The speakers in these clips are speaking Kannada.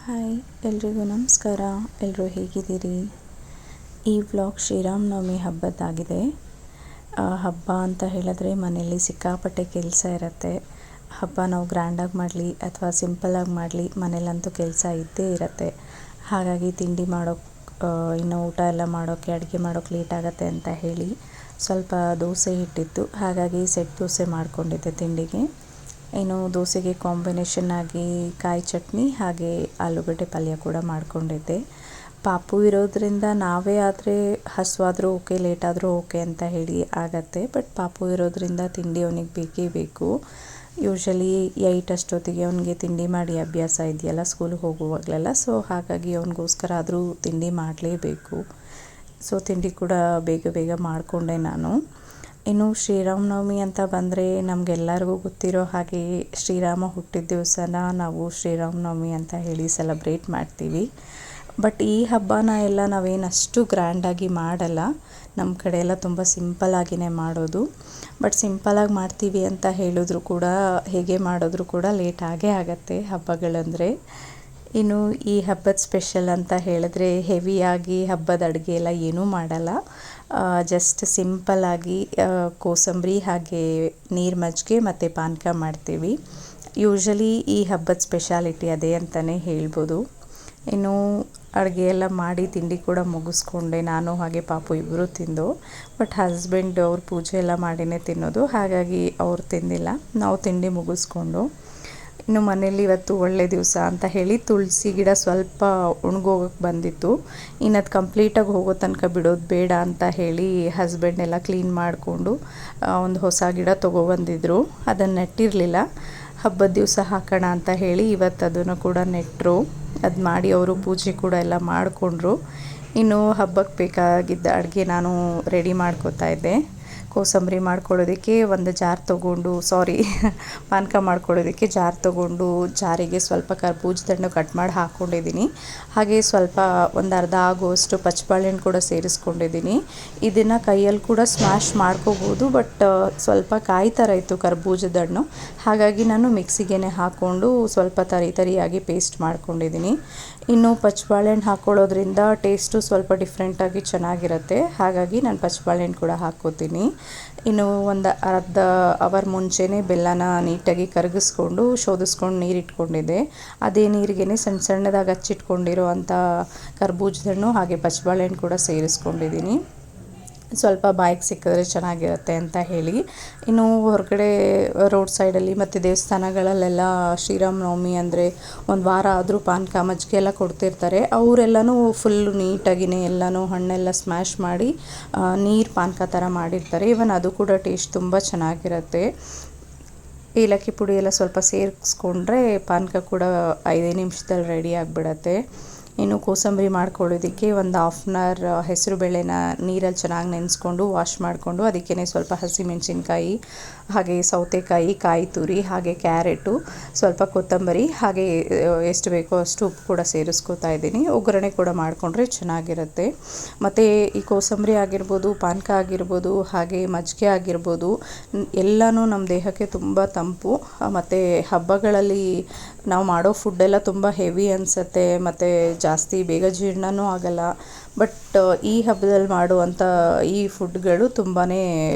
ಹಾಯ್ ಎಲ್ರಿಗೂ ನಮಸ್ಕಾರ. ಎಲ್ಲರೂ ಹೇಗಿದ್ದೀರಿ? ಈ ವ್ಲಾಗ್ ಶ್ರೀರಾಮನವಮಿ ಹಬ್ಬದ್ದಾಗಿದೆ. ಹಬ್ಬ ಅಂತ ಹೇಳಿದ್ರೆ ಮನೆಯಲ್ಲಿ ಸಿಕ್ಕಾಪಟ್ಟೆ ಕೆಲಸ ಇರುತ್ತೆ. ಹಬ್ಬ ನಾವು ಗ್ರ್ಯಾಂಡಾಗಿ ಮಾಡಲಿ ಅಥವಾ ಸಿಂಪಲ್ಲಾಗಿ ಮಾಡಲಿ ಮನೇಲಂತೂ ಕೆಲಸ ಇದ್ದೇ ಇರುತ್ತೆ. ಹಾಗಾಗಿ ತಿಂಡಿ ಇನ್ನು ಊಟ ಎಲ್ಲ ಮಾಡೋಕ್ಕೆ ಅಡುಗೆ ಮಾಡೋಕ್ಕೆ ಲೇಟ್ ಆಗುತ್ತೆ ಅಂತ ಹೇಳಿ ಸ್ವಲ್ಪ ದೋಸೆ ಹಿಟ್ಟಿತ್ತು. ಹಾಗಾಗಿ ಸೆಟ್ ದೋಸೆ ಮಾಡಿಕೊಂಡಿದ್ದೆ ತಿಂಡಿಗೆ. ಇನ್ನು ದೋಸೆಗೆ ಕಾಂಬಿನೇಷನ್ ಆಗಿ ಕಾಯಿ ಚಟ್ನಿ ಹಾಗೆ ಆಲೂಗಡ್ಡೆ ಪಲ್ಯ ಕೂಡ ಮಾಡಿಕೊಂಡಿದ್ದೆ. ಪಾಪು ಇರೋದ್ರಿಂದ ನಾವೇ ಆದರೆ ಹಸುವಾದರೂ ಓಕೆ, ಲೇಟ್ ಆದರೂ ಓಕೆ ಅಂತ ಹೇಳಿ ಆಗತ್ತೆ. ಬಟ್ ಪಾಪು ಇರೋದ್ರಿಂದ ತಿಂಡಿ ಅವನಿಗೆ ಬೇಕೇ ಬೇಕು. ಯೂಶ್ವಲಿ 8 ಅಷ್ಟೊತ್ತಿಗೆ ಅವನಿಗೆ ತಿಂಡಿ ಮಾಡಿ ಅಭ್ಯಾಸ ಇದೆಯಲ್ಲ ಸ್ಕೂಲಿಗೆ ಹೋಗುವಾಗಲೆಲ್ಲ. ಸೊ ಹಾಗಾಗಿ ಅವನಿಗೋಸ್ಕರ ಆದರೂ ತಿಂಡಿ ಮಾಡಲೇಬೇಕು. ಸೊ ತಿಂಡಿ ಕೂಡ ಬೇಗ ಬೇಗ ಮಾಡಿಕೊಂಡೆ ನಾನು. ಇನ್ನು ಶ್ರೀರಾಮನವಮಿ ಅಂತ ಬಂದರೆ ನಮಗೆಲ್ಲರಿಗೂ ಗೊತ್ತಿರೋ ಹಾಗೆ ಶ್ರೀರಾಮ ಹುಟ್ಟಿದ ದಿವಸನ ನಾವು ಶ್ರೀರಾಮನವಮಿ ಅಂತ ಹೇಳಿ ಸೆಲೆಬ್ರೇಟ್ ಮಾಡ್ತೀವಿ. ಬಟ್ ಈ ಹಬ್ಬನ ಎಲ್ಲ ನಾವೇನಷ್ಟು ಗ್ರ್ಯಾಂಡಾಗಿ ಮಾಡಲ್ಲ. ನಮ್ಮ ಕಡೆ ಎಲ್ಲ ತುಂಬ ಸಿಂಪಲ್ಲಾಗಿಯೇ ಮಾಡೋದು. ಬಟ್ ಸಿಂಪಲ್ಲಾಗಿ ಮಾಡ್ತೀವಿ ಅಂತ ಹೇಳಿದ್ರು ಕೂಡ, ಹೇಗೆ ಮಾಡಿದ್ರು ಕೂಡ ಲೇಟ್ ಆಗೇ ಆಗುತ್ತೆ ಹಬ್ಬಗಳಂದರೆ. ಇನ್ನು ಈ ಹಬ್ಬದ ಸ್ಪೆಷಲ್ ಅಂತ ಹೇಳಿದ್ರೆ ಹೆವಿಯಾಗಿ ಹಬ್ಬದ ಅಡುಗೆ ಎಲ್ಲ ಏನೂ ಮಾಡಲ್ಲ. ಜಸ್ಟ್ ಸಿಂಪಲ್ಲಾಗಿ ಕೋಸಂಬರಿ ಹಾಗೆ ನೀರು ಮಜ್ಜಿಗೆ ಮತ್ತು ಪಾನಕ ಮಾಡ್ತೀವಿ. ಯೂಶ್ವಲಿ ಈ ಹಬ್ಬದ ಸ್ಪೆಷಾಲಿಟಿ ಅದೇ ಅಂತಲೇ ಹೇಳ್ಬೋದು. ಇನ್ನು ಅಡುಗೆ ಎಲ್ಲ ಮಾಡಿ ತಿಂಡಿ ಕೂಡ ಮುಗಿಸ್ಕೊಂಡೆ. ನಾನು ಹಾಗೆ ಪಾಪು ಇಬ್ಬರು ತಿಂದು. ಬಟ್ ಹಸ್ಬೆಂಡ್ ಅವ್ರು ಪೂಜೆ ಎಲ್ಲ ಮಾಡಿನೇ ತಿನ್ನೋದು, ಹಾಗಾಗಿ ಅವ್ರು ತಿಂದಿಲ್ಲ. ನಾವು ತಿಂಡಿ ಮುಗಿಸ್ಕೊಂಡು ಇನ್ನು ಮನೇಲಿ ಇವತ್ತು ಒಳ್ಳೆ ದಿವಸ ಅಂತ ಹೇಳಿ ತುಳಸಿ ಗಿಡ ಸ್ವಲ್ಪ ಒಣಗೋಗಕ್ಕೆ ಬಂದಿತ್ತು. ಇನ್ನು ಅದು ಕಂಪ್ಲೀಟಾಗಿ ಹೋಗೋ ತನಕ ಬಿಡೋದು ಬೇಡ ಅಂತ ಹೇಳಿ ಹಸ್ಬೆಂಡ್ ಎಲ್ಲ ಕ್ಲೀನ್ ಮಾಡಿಕೊಂಡು ಒಂದು ಹೊಸ ಗಿಡ ತೊಗೊಬಂದಿದ್ರು. ಅದನ್ನು ನೆಟ್ಟಿರಲಿಲ್ಲ. ಹಬ್ಬದ ದಿವಸ ಹಾಕೋಣ ಅಂತ ಹೇಳಿ ಇವತ್ತು ಅದನ್ನು ಕೂಡ ನೆಟ್ಟರು. ಅದು ಮಾಡಿ ಅವರು ಪೂಜೆ ಕೂಡ ಎಲ್ಲ ಮಾಡಿಕೊಂಡ್ರು. ಇನ್ನು ಹಬ್ಬಕ್ಕೆ ಬೇಕಾಗಿದ್ದ ಅಡುಗೆ ನಾನು ರೆಡಿ ಮಾಡ್ಕೋತಾ ಇದ್ದೆ. ಕೋಸಂಬರಿ ಮಾಡ್ಕೊಳ್ಳೋದಕ್ಕೆ ಒಂದು ಜಾರ್ ತೊಗೊಂಡು ಪಾನಕ ಮಾಡ್ಕೊಳ್ಳೋದಕ್ಕೆ ಜಾರ್ ತೊಗೊಂಡು ಜಾರಿಗೆ ಸ್ವಲ್ಪ ಕರ್ಬೂಜದ ಹಣ್ಣು ಕಟ್ ಮಾಡಿ ಹಾಕ್ಕೊಂಡಿದ್ದೀನಿ. ಹಾಗೆ ಸ್ವಲ್ಪ ಒಂದು ಅರ್ಧ ಆಗುವಷ್ಟು ಪಚ್ಚಬಾಳೆಹಣ್ಣು ಕೂಡ ಸೇರಿಸ್ಕೊಂಡಿದ್ದೀನಿ. ಇದನ್ನು ಕೈಯಲ್ಲಿ ಕೂಡ ಸ್ಮ್ಯಾಶ್ ಮಾಡ್ಕೋಬೋದು. ಬಟ್ ಸ್ವಲ್ಪ ಕಾಯಿ ಥರ ಇತ್ತು ಕರ್ಬೂಜದ ಹಣ್ಣು, ಹಾಗಾಗಿ ನಾನು ಮಿಕ್ಸಿಗೆ ಹಾಕ್ಕೊಂಡು ಸ್ವಲ್ಪ ತರಿಯಾಗಿ ಪೇಸ್ಟ್ ಮಾಡ್ಕೊಂಡಿದ್ದೀನಿ. ಇನ್ನು ಪಚ್ಚಬಾಳೆಹಣ್ಣು ಹಾಕ್ಕೊಳ್ಳೋದ್ರಿಂದ ಟೇಸ್ಟು ಸ್ವಲ್ಪ ಡಿಫ್ರೆಂಟಾಗಿ ಚೆನ್ನಾಗಿರುತ್ತೆ. ಹಾಗಾಗಿ ನಾನು ಪಚ್ಚಬಾಳೆಹಣ್ಣು ಕೂಡ ಹಾಕ್ಕೋತೀನಿ. ಇನ್ನು ಒಂದು ಅರ್ಧ ಅವರ್ ಮುಂಚೆನೇ ಬೆಲ್ಲನ ನೀಟಾಗಿ ಕರಗಿಸ್ಕೊಂಡು ಶೋಧಿಸ್ಕೊಂಡು ನೀರು ಇಟ್ಕೊಂಡಿದ್ದೆ. ಅದೇ ನೀರಿಗೇ ಸಣ್ಣದಾಗಿ ಹಚ್ಚಿಟ್ಕೊಂಡಿರೋ ಅಂಥ ಕರ್ಬೂಜದ ಹಣ್ಣು ಹಾಗೆ ಪಚ್ಚಬಾಳೆಹಣ್ಣು ಕೂಡ ಸೇರಿಸ್ಕೊಂಡಿದ್ದೀನಿ. ಸ್ವಲ್ಪ ಬಾಯಿಗೆ ಸಿಕ್ಕಿದ್ರೆ ಚೆನ್ನಾಗಿರುತ್ತೆ ಅಂತ ಹೇಳಿ. ಇನ್ನು ಹೊರಗಡೆ ರೋಡ್ ಸೈಡಲ್ಲಿ ಮತ್ತು ದೇವಸ್ಥಾನಗಳಲ್ಲೆಲ್ಲ ಶ್ರೀರಾಮನವಮಿ ಅಂದರೆ ಒಂದು ವಾರ ಆದರೂ ಪಾನಕ ಮಜ್ಜಿಗೆ ಎಲ್ಲ ಕೊಡ್ತಿರ್ತಾರೆ. ಅವರೆಲ್ಲನೂ ಫುಲ್ಲು ನೀಟಾಗಿಯೇ ಎಲ್ಲನೂ ಹಣ್ಣೆಲ್ಲ ಸ್ಮ್ಯಾಶ್ ಮಾಡಿ ನೀರು ಪಾನಕ ಥರ ಮಾಡಿರ್ತಾರೆ. ಈವನ್ ಅದು ಕೂಡ ಟೇಸ್ಟ್ ತುಂಬ ಚೆನ್ನಾಗಿರುತ್ತೆ. ಏಲಕ್ಕಿ ಪುಡಿ ಎಲ್ಲ ಸ್ವಲ್ಪ ಸೇರಿಸ್ಕೊಂಡ್ರೆ ಪಾನಕ ಕೂಡ 5 ನಿಮಿಷದಲ್ಲಿ ರೆಡಿ ಆಗಿಬಿಡತ್ತೆ. ಇನ್ನು ಕೋಸಂಬರಿ ಮಾಡ್ಕೊಳ್ಳೋದಕ್ಕೆ ಒಂದು 1/2 ಅವರ್ ಹೆಸರು ಬೇಳೆನ ನೀರಲ್ಲಿ ಚೆನ್ನಾಗಿ ನೆನೆಸ್ಕೊಂಡು ವಾಶ್ ಮಾಡಿಕೊಂಡು ಅದಕ್ಕೇ ಸ್ವಲ್ಪ ಹಸಿಮೆಣಸಿನ್ಕಾಯಿ ಹಾಗೆ ಸೌತೆಕಾಯಿ, ಕಾಯಿ ತುರಿ ಹಾಗೆ ಕ್ಯಾರೆಟು, ಸ್ವಲ್ಪ ಕೊತ್ತಂಬರಿ ಹಾಗೆ ಎಷ್ಟು ಬೇಕೋ ಅಷ್ಟು ಉಪ್ಪು ಕೂಡ ಸೇರಿಸ್ಕೊತಾ ಇದ್ದೀನಿ. ಒಗ್ಗರಣೆ ಕೂಡ ಮಾಡಿಕೊಂಡ್ರೆ ಚೆನ್ನಾಗಿರುತ್ತೆ. ಮತ್ತು ಈ ಕೋಸಂಬರಿ ಆಗಿರ್ಬೋದು, ಪಾನಕ ಆಗಿರ್ಬೋದು ಹಾಗೆ ಮಜ್ಜಿಗೆ ಆಗಿರ್ಬೋದು ಎಲ್ಲನೂ ನಮ್ಮ ದೇಹಕ್ಕೆ ತುಂಬ ತಂಪು. ಮತ್ತು ಹಬ್ಬಗಳಲ್ಲಿ ನಾವು ಮಾಡೋ ಫುಡ್ಡೆಲ್ಲ ತುಂಬ ಹೆವಿ ಅನಿಸುತ್ತೆ ಮತ್ತು ಜಾಸ್ತಿ ಬೇಗ ಜೀರ್ಣನೂ ಆಗಲ್ಲ. ಬಟ್ ಈ ಹಬ್ಬದಲ್ಲಿ ಮಾಡುವಂಥ ಈ ಫುಡ್ಗಳು ತುಂಬಾ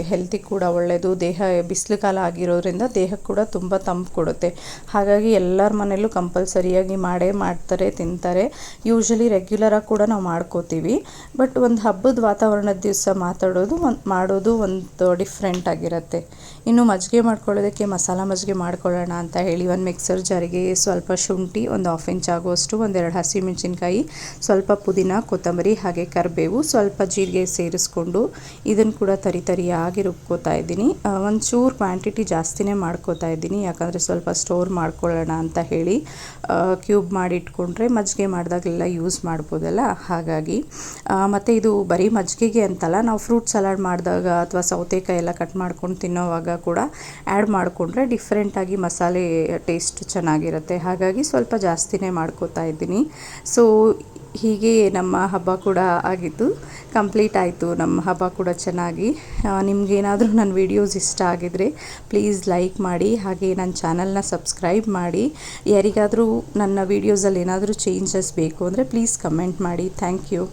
ಹೆಲ್ತಿಗೆ ಕೂಡ ಒಳ್ಳೆಯದು. ದೇಹ ಬಿಸಿಲು ಕಾಲ ಆಗಿರೋದ್ರಿಂದ ದೇಹಕ್ಕೆ ಕೂಡ ತುಂಬ ತಂಪು ಕೊಡುತ್ತೆ. ಹಾಗಾಗಿ ಎಲ್ಲರ ಮನೆಯಲ್ಲೂ ಕಂಪಲ್ಸರಿಯಾಗಿ ಮಾಡ್ತಾರೆ, ತಿಂತಾರೆ. ಯೂಶ್ವಲಿ ರೆಗ್ಯುಲರಾಗಿ ಕೂಡ ನಾವು ಮಾಡ್ಕೋತೀವಿ. ಬಟ್ ಒಂದು ಹಬ್ಬದ ವಾತಾವರಣದ ದಿವಸ ಮಾಡೋದು ಒಂದು ಡಿಫ್ರೆಂಟ್ ಆಗಿರುತ್ತೆ. ಇನ್ನು ಮಜ್ಜಿಗೆ ಮಾಡ್ಕೊಳ್ಳೋದಕ್ಕೆ ಮಸಾಲ ಮಜ್ಜಿಗೆ ಮಾಡ್ಕೊಳ್ಳೋಣ ಅಂತ ಹೇಳಿ ಒಂದು ಮಿಕ್ಸರ್ ಜಾರಿಗೆ ಸ್ವಲ್ಪ ಶುಂಠಿ, ಒಂದು 1/2 ಇಂಚ್ ಆಗುವಷ್ಟು, 1-2 ಹಸಿಮೆಣಸಿನ್ಕಾಯಿ, ಸ್ವಲ್ಪ ಪುದೀನ, ಕೊತ್ತಂಬರಿ ಹಾಗೆ ಕರಿಬೇವು, ಸ್ವಲ್ಪ ಜೀರಿಗೆ ಸೇರಿಸ್ಕೊಂಡು ಇದನ್ನು ಕೂಡ ತರಿಯಾಗಿ ರುಬ್ಕೋತಾ ಇದ್ದೀನಿ. ಒಂಚೂರು ಕ್ವಾಂಟಿಟಿ ಜಾಸ್ತಿನೇ ಮಾಡ್ಕೋತಾ ಇದ್ದೀನಿ, ಯಾಕಂದರೆ ಸ್ವಲ್ಪ ಸ್ಟೋರ್ ಮಾಡ್ಕೊಳ್ಳೋಣ ಅಂತ ಹೇಳಿ. ಕ್ಯೂಬ್ ಮಾಡಿ ಇಟ್ಕೊಂಡ್ರೆ ಮಜ್ಜಿಗೆ ಮಾಡಿದಾಗಲೆಲ್ಲ ಯೂಸ್ ಮಾಡ್ಬೋದಲ್ಲ, ಹಾಗಾಗಿ. ಮತ್ತು ಇದು ಬರೀ ಮಜ್ಜಿಗೆಗೆ ಅಂತಲ್ಲ, ನಾವು ಫ್ರೂಟ್ ಸಲಾಡ್ ಮಾಡಿದಾಗ ಅಥವಾ ಸೌತೆಕಾಯಿ ಎಲ್ಲ ಕಟ್ ಮಾಡ್ಕೊಂಡು ತಿನ್ನೋವಾಗ ಕೂಡ ಆ್ಯಡ್ ಮಾಡಿಕೊಂಡ್ರೆ ಡಿಫ್ರೆಂಟಾಗಿ ಮಸಾಲೆ ಟೇಸ್ಟ್ ಚೆನ್ನಾಗಿರುತ್ತೆ. ಹಾಗಾಗಿ ಸ್ವಲ್ಪ ಜಾಸ್ತಿನೇ ಮಾಡ್ಕೋತಾ ಇದ್ದೀನಿ. ಸೊ ಹೀಗೆ ನಮ್ಮ ಹಬ್ಬ ಕೂಡ ಆಗಿತ್ತು, ಕಂಪ್ಲೀಟ್ ಆಯಿತು ನಮ್ಮ ಹಬ್ಬ ಕೂಡ ಚೆನ್ನಾಗಿ. ನಿಮಗೇನಾದರೂ ನನ್ನ ವೀಡಿಯೋಸ್ ಇಷ್ಟ ಆಗಿದರೆ ಪ್ಲೀಸ್ ಲೈಕ್ ಮಾಡಿ, ಹಾಗೆ ನನ್ನ ಚಾನಲ್ನ ಸಬ್ಸ್ಕ್ರೈಬ್ ಮಾಡಿ. ಯಾರಿಗಾದರೂ ನನ್ನ ವೀಡಿಯೋಸಲ್ಲಿ ಏನಾದರೂ ಚೇಂಜಸ್ ಬೇಕು ಅಂದರೆ ಪ್ಲೀಸ್ ಕಮೆಂಟ್ ಮಾಡಿ. Thank you.